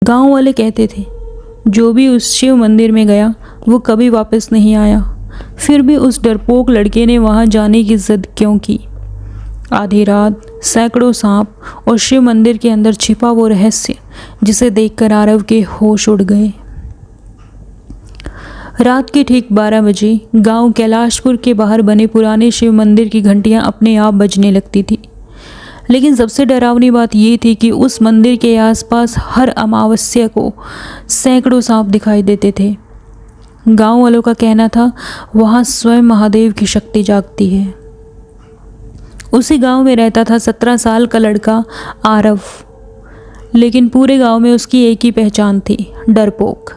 गांव वाले कहते थे जो भी उस शिव मंदिर में गया वो कभी वापस नहीं आया। फिर भी उस डरपोक लड़के ने वहां जाने की जिद क्यों की? आधी रात सैकड़ों सांप और शिव मंदिर के अंदर छिपा वो रहस्य जिसे देखकर आरव के होश उड़ गए। रात के ठीक 12 बजे गांव कैलाशपुर के बाहर बने पुराने शिव मंदिर की घंटियां अपने आप बजने लगती थी। लेकिन सबसे डरावनी बात ये थी कि उस मंदिर के आसपास हर अमावस्या को सैकड़ों सांप दिखाई देते थे। गांव वालों का कहना था वहां स्वयं महादेव की शक्ति जागती है। उसी गांव में रहता था 17 साल का लड़का आरव। लेकिन पूरे गांव में उसकी एक ही पहचान थी, डरपोक।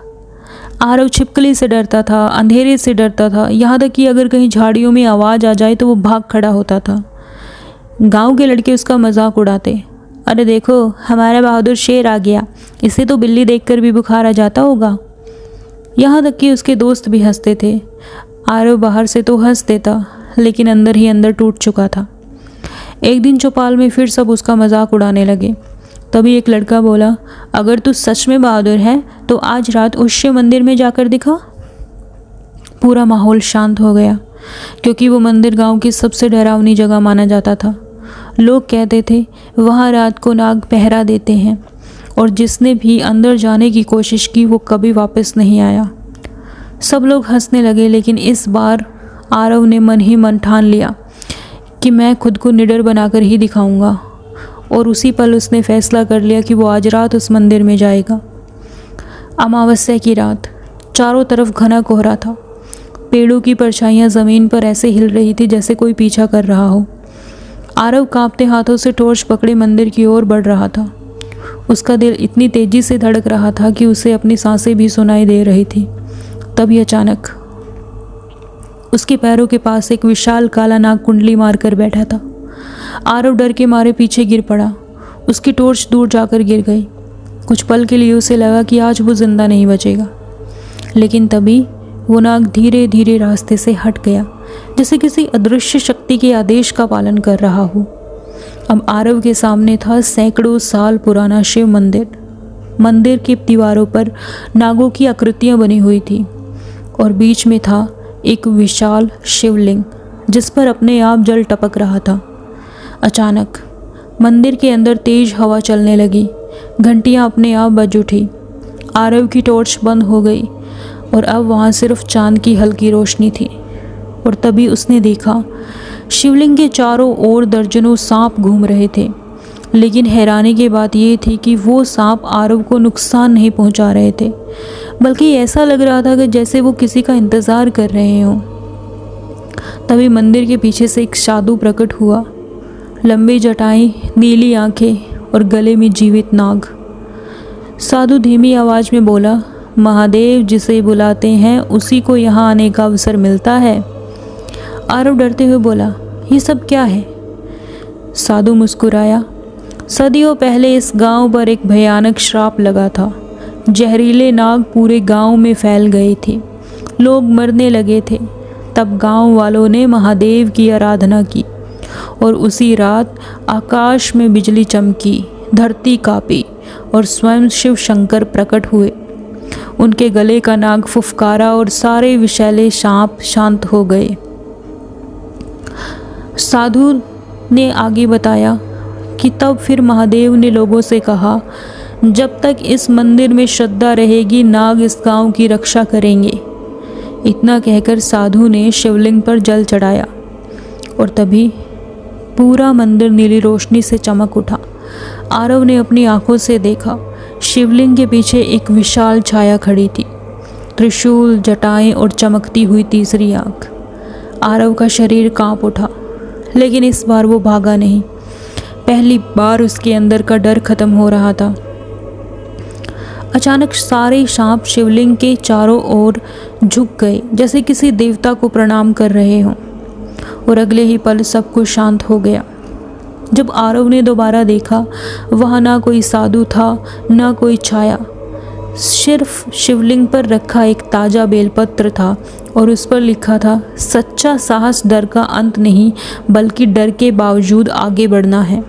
आरव छिपकली से डरता था, अंधेरे से डरता था, यहाँ तक कि अगर कहीं झाड़ियों में आवाज़ आ जाए तो वो भाग खड़ा होता था। गांव के लड़के उसका मजाक उड़ाते, अरे देखो हमारा बहादुर शेर आ गया, इसे तो बिल्ली देखकर भी बुखार आ जाता होगा। यहाँ तक कि उसके दोस्त भी हंसते थे। आरव बाहर से तो हंस देता लेकिन अंदर ही अंदर टूट चुका था। एक दिन चौपाल में फिर सब उसका मजाक उड़ाने लगे। तभी एक लड़का बोला, अगर तू सच में बहादुर है तो आज रात उस शिव मंदिर में जाकर दिखा। पूरा माहौल शांत हो गया क्योंकि वो मंदिर गांव की सबसे डरावनी जगह माना जाता था। लोग कहते थे वहाँ रात को नाग पहरा देते हैं और जिसने भी अंदर जाने की कोशिश की वो कभी वापस नहीं आया। सब लोग हंसने लगे लेकिन इस बार आरव ने मन ही मन ठान लिया कि मैं खुद को निडर बनाकर ही दिखाऊंगा। और उसी पल उसने फैसला कर लिया कि वो आज रात उस मंदिर में जाएगा। अमावस्या की रात, चारों तरफ घना कोहरा था। पेड़ों की परछाइयाँ ज़मीन पर ऐसे हिल रही थी जैसे कोई पीछा कर रहा हो। आरव कांपते हाथों से टॉर्च पकड़े मंदिर की ओर बढ़ रहा था। उसका दिल इतनी तेज़ी से धड़क रहा था कि उसे अपनी सांसें भी सुनाई दे रही थी। तभी अचानक उसके पैरों के पास एक विशाल काला नाग कुंडली मारकर बैठा था। आरव डर के मारे पीछे गिर पड़ा। उसकी टॉर्च दूर जाकर गिर गई। कुछ पल के लिए उसे लगा कि आज वो जिंदा नहीं बचेगा। लेकिन तभी वो नाग धीरे धीरे रास्ते से हट गया, जैसे किसी अदृश्य शक्ति के आदेश का पालन कर रहा हो। अब आरव के सामने था सैकड़ों साल पुराना शिव मंदिर। मंदिर की दीवारों पर नागों की आकृतियां बनी हुई थी और बीच में था एक विशाल शिवलिंग जिस पर अपने आप जल टपक रहा था। अचानक मंदिर के अंदर तेज हवा चलने लगी। घंटियां अपने आप बज उठी। आरव की टॉर्च बंद हो गई और अब वहाँ सिर्फ चांद की हल्की रोशनी थी। और तभी उसने देखा शिवलिंग के चारों ओर दर्जनों सांप घूम रहे थे। लेकिन हैरानी की बात यह थी कि वो सांप आरव को नुकसान नहीं पहुंचा रहे थे, बल्कि ऐसा लग रहा था कि जैसे वो किसी का इंतज़ार कर रहे हों। तभी मंदिर के पीछे से एक साधु प्रकट हुआ। लंबी जटाएं, नीली आंखें और गले में जीवित नाग। साधु धीमी आवाज़ में बोला, महादेव जिसे बुलाते हैं उसी को यहाँ आने का अवसर मिलता है। आरव डरते हुए बोला, ये सब क्या है? साधु मुस्कुराया, सदियों पहले इस गांव पर एक भयानक श्राप लगा था। जहरीले नाग पूरे गांव में फैल गए थे। लोग मरने लगे थे। तब गांव वालों ने महादेव की आराधना की और उसी रात आकाश में बिजली चमकी, धरती कांपी और स्वयं शिव शंकर प्रकट हुए। उनके गले का नाग फुफकारा और सारे विषैले सांप शांत हो गए। साधु ने आगे बताया कि तब फिर महादेव ने लोगों से कहा, जब तक इस मंदिर में श्रद्धा रहेगी नाग इस गांव की रक्षा करेंगे। इतना कहकर साधु ने शिवलिंग पर जल चढ़ाया और तभी पूरा मंदिर नीली रोशनी से चमक उठा। आरव ने अपनी आंखों से देखा, शिवलिंग के पीछे एक विशाल छाया खड़ी थी, त्रिशूल, जटाएं और चमकती हुई तीसरी आंख। आरव का शरीर कांप उठा, लेकिन इस बार वो भागा नहीं। पहली बार उसके अंदर का डर खत्म हो रहा था। अचानक सारे सांप शिवलिंग के चारों ओर झुक गए, जैसे किसी देवता को प्रणाम कर रहे हों, और अगले ही पल सब कुछ शांत हो गया। जब आरव ने दोबारा देखा, वहाँ ना कोई साधु था, ना कोई छाया, सिर्फ शिवलिंग पर रखा एक ताज़ा बेलपत्र था और उस पर लिखा था, सच्चा साहस डर का अंत नहीं, बल्कि डर के बावजूद आगे बढ़ना है।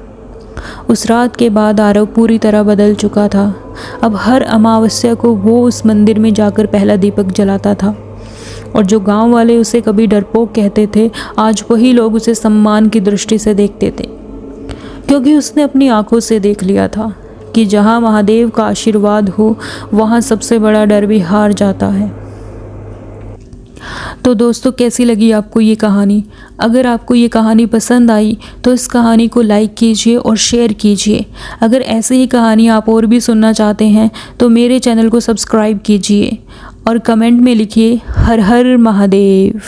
उस रात के बाद आरव पूरी तरह बदल चुका था। अब हर अमावस्या को वो उस मंदिर में जाकर पहला दीपक जलाता था, और जो गांव वाले उसे कभी डरपोक कहते थे, आज वही लोग उसे सम्मान की दृष्टि से देखते थे, क्योंकि उसने अपनी आंखों से देख लिया था कि जहां महादेव का आशीर्वाद हो वहां सबसे बड़ा डर भी हार जाता है। तो दोस्तों, कैसी लगी आपको ये कहानी? अगर आपको ये कहानी पसंद आई तो इस कहानी को लाइक कीजिए और शेयर कीजिए। अगर ऐसे ही कहानी आप और भी सुनना चाहते हैं तो मेरे चैनल को सब्सक्राइब कीजिए और कमेंट में लिखिए हर हर महादेव।